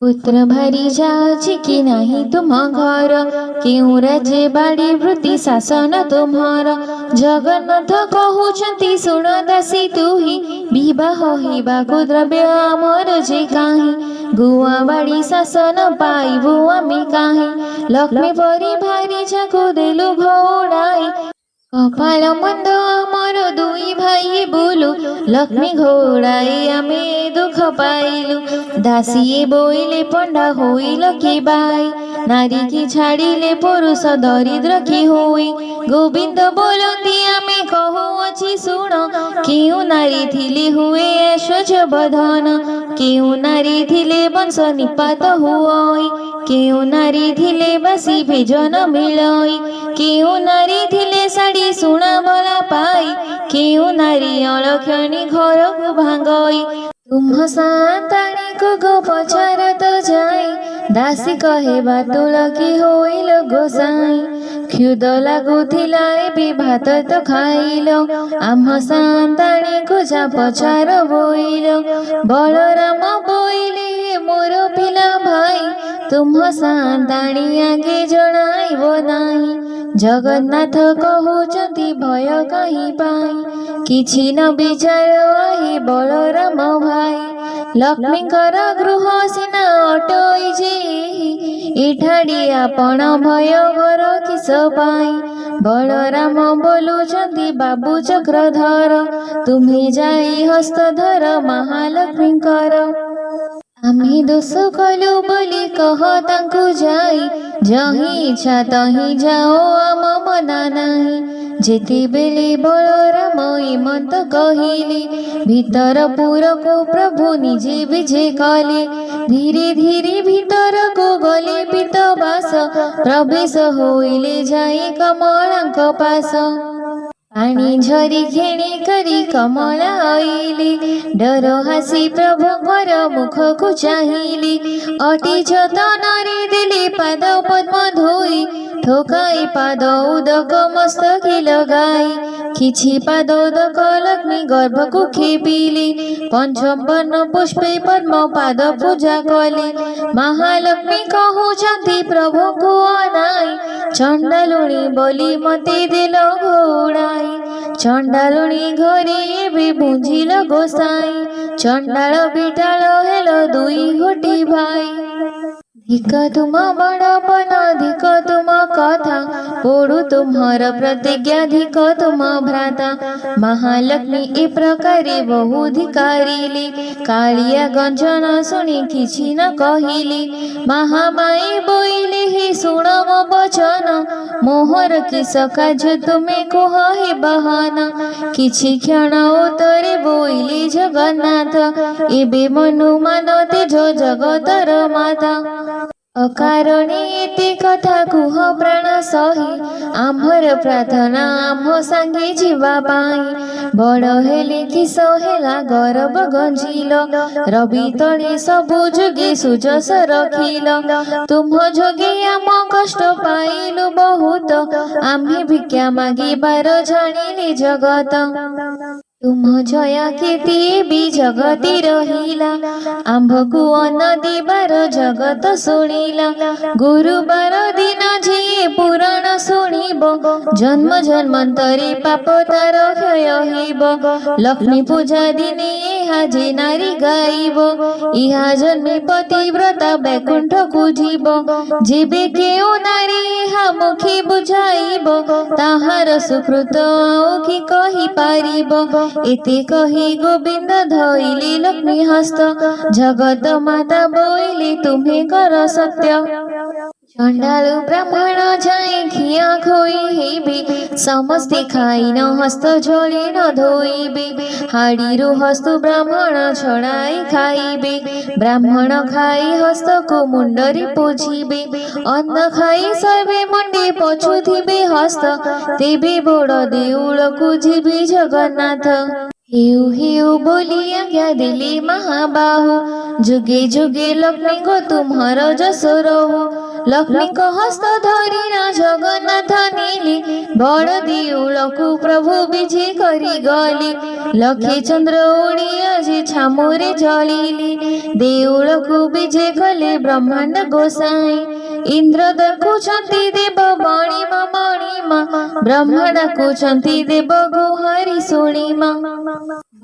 पुत्र भारी जाउछि कि नाही तुम घर, केउ राज्य बाड़ी वृत्ति शासन तुम्हार। जगन्नाथ कहउछन्ति सुन दासी तुही, विवाह हेबाको द्रव्य आमर जे काहीं। गुआ बाड़ी शासन पाइबु आमे काहीं, लक्ष्मी परी भारी जाको देलु घोड़ाई। कपाल मन्द आमर दुई भाई बोलु, लक्ष्मी घोड़ाई आमे दुख पाइलु। दासीए बोइले पंडा होइल कि बाई, नारी की छाड़िले पुरुष दरिद्र की होई। गोविंद बोलती आमे कहुअछि सुण, केउ नारी थिले हुए ऐश्वर्य बधन। केउ नारी थिले वंश निपात हुई, केउ नारी थिले बासी भेजन मिलई। केउ नारी थिले साड़ी सुना भला पाई, केउ नारी अलक्षणी घर को भांगई। तुम साताणी को गो पछारत जाई, दासी कहे बातुल की होइल गोसाई। क्षुद लागुथिला एबे भात तो खाइल, आम साताणी को जा पछार बोइल। बलराम बोइले मोर पिला भाई, तुम साताणी आगे जणाइब नाही। जगन्नाथ कहउछन्ति भय कहीं पाई, किछि न विचार आहे बलराम भाई। लक्ष्मीकर गृह सिना अटई जे, एठाड़ी आपण भय घर किस पाई। बलराम बोलुछन्ति बाबू चक्रधर, तुम्हें जाई हस्तधर महालक्ष्मीकर। आमे दोष कलु बोली कह तांकु जाई, जही इच्छा तही जाओ आम मना नाही। जेते बेले बलराम एमत कहिले, भीतर पुर को प्रभु निजे विजे कले। धीरे धीरे भीतर को गले पीतवास, प्रवेश होइले जाई कमलांक पास। पानी झरी घेणी करी कमला आइली, डर हासी प्रभुଙ୍କର मुख को चाहिली। अटी जतनरे देले पाद पद्म धोई, ठोकाई पाद उदक मस्तके लगाई। किछि पाद उदक लक्ष्मी गर्भ को खेपिले, पंचवर्ण पुष्पे पद्म पाद पूजा कले। महालक्ष्मी कहउछन्ति प्रभु को अनाई, चंडालुणी बोली मते देल घोड़ाई। चंडालुणी घरे एबे बुझिल गोसाई, चंडाल बिटाल हेल दुई गोटी भाई। धिक तुम बड़पन धिक तुम कथा, पोड़ू तुम्हार प्रतिज्ञा धिक तुम भ्राता। महालक्ष्मी ए प्रकारे बहु धिकारिले, कालिया गंजन शुणी किछि न कहिले। महामाई बोइले हे सुण मो वचन, मोहर किस काज तुमे कुह हे बहन। किछि क्षण उत्तरे बोइले जगन्नाथ, एबे मनु मान तेज जगतर माता। अकारणे एते कथा कुह प्राण सही, आम्भर प्रार्थना आम्भ सांगे जीवा पाई। बड़ हेले किस हेला गरब गंजिल, रवि तले सबु जोगे सुजस रखिल। तुम जोगे आम कष्ट पाइलु बहुत, आम्हे भिक्षा मागिबार जानिले जगत। तुम जया कीर्ति भी जगति रहिला, आम्भकु अन्न दिबार जगत शुणिला। गुरुबार दिन जे पुराण शुणिब, जन्म जन्मांतरे पाप तार क्षय हेब। लक्ष्मी पूजा दिने इहा जे नारी गाइब, इहा जन्मे पतिव्रता बैकुंठ को जीव। जेबे केउ नारी इहा मुखी बुझाइब, ताहार सुकृत आओ कि कहि पारिब। एते कही गोविंद धइले लक्ष्मी हस्त, जगत माता बोइले तुम्हें कर सत्य। चंडालु ब्राह्मण जाए खिया खोई हेबे, समस्ते खाई न हस्त झोले न धोइबे। हाड़ीरु हस्त ब्राह्मण छड़ाई खाइबे, ब्राह्मण खाई हस्त को मुंडरी पोछिबे। अन्न खाई सर्वे मुंडे पछुथिबे हस्त, तेबे बड़ देउल को जिबे जगन्नाथ। हेउ हेउ बोली आज्ञा देले महाबाहु, जुगे जुगे लक्ष्मी को तुम्हार जस रहु। लक्ष्मी को हस्त धरी ना जगन्नाथ नीली बड़ देउल को प्रभु विजय करी गली लखे चंद्र उड़ी आज छामुरे जलिली देउल को विजय कले ब्रह्मांड गोसाई इंद्र देखुछंती देव मणिमा ब्रह्मा डाकुछंती देव गुहारी शुणिमा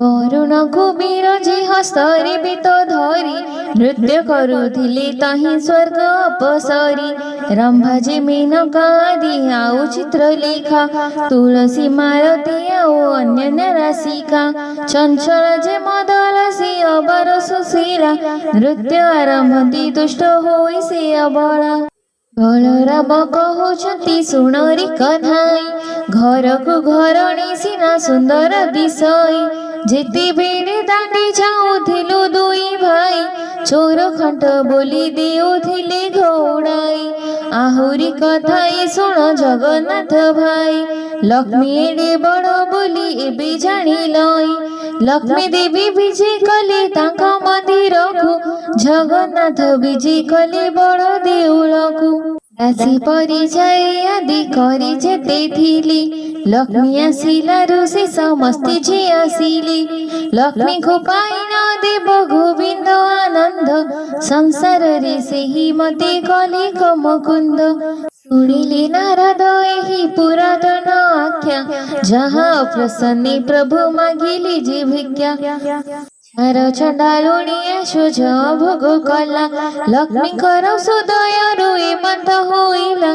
वरुण को बिरजी हस्तरे बेत धरी नृत्य करुथिले तहि स्वर्ग अपसरी रंभाजी मेनका आदि आउ चित्र लेखा तुलसी मालती आउ अन्य राशिका चंचल जे मदलसी अबर सुशीला नृत्य आरंभती दुष्ट होई से अबला बलराम कहउछंती सुणरी कन्हाई घर को घरणी सिना सुंदर दिसई जेते बेड़े दांडे जाउथिलु दुई भाई चोर खंट बोली देउथिले घोड़ाई आहुरी कथाई सुण जगन्नाथ भाई लक्ष्मी एडे बड़ बोली एबे जानिलई लक्ष्मी देवी विजय कले तांका मंदिर को जगन्नाथ विजय कले बड़ देउल को राशि परिचय आदि करी जेते थिली लक्ष्मी आसिलारु से समस्ते जे आसिली लक्ष्मी को पाइन देव गोविंद आनंद संसार रे सेही मते कले मुकुंद शुणिले नारद एही पुरातन आख्या जहाँ प्रसन्ने प्रभु मागिले जे भिक्षा चार चंडालुणी आशुज भोग कला लक्ष्मी कर सुदयरु एमंत होइला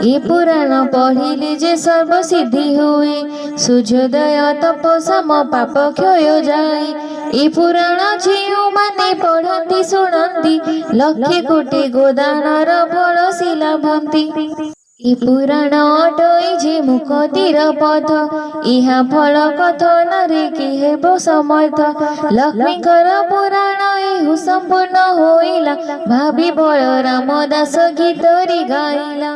ए पुराण पढ़िले जे सर्व सिद्धि हुए सूर्योदय तपसम पाप क्षय जाए ए पुराण जेउ माने पढ़ंती सुनंती लक्षे कोटि गोदानर फल शिला भंती ए पुराण अटई जे मुक्तिर पथ इहा फल कथन रे के हेबो समर्थ लक्ष्मीकर पुराण एहु संपूर्ण होइला भावी बलराम दास गीत रे गाइला।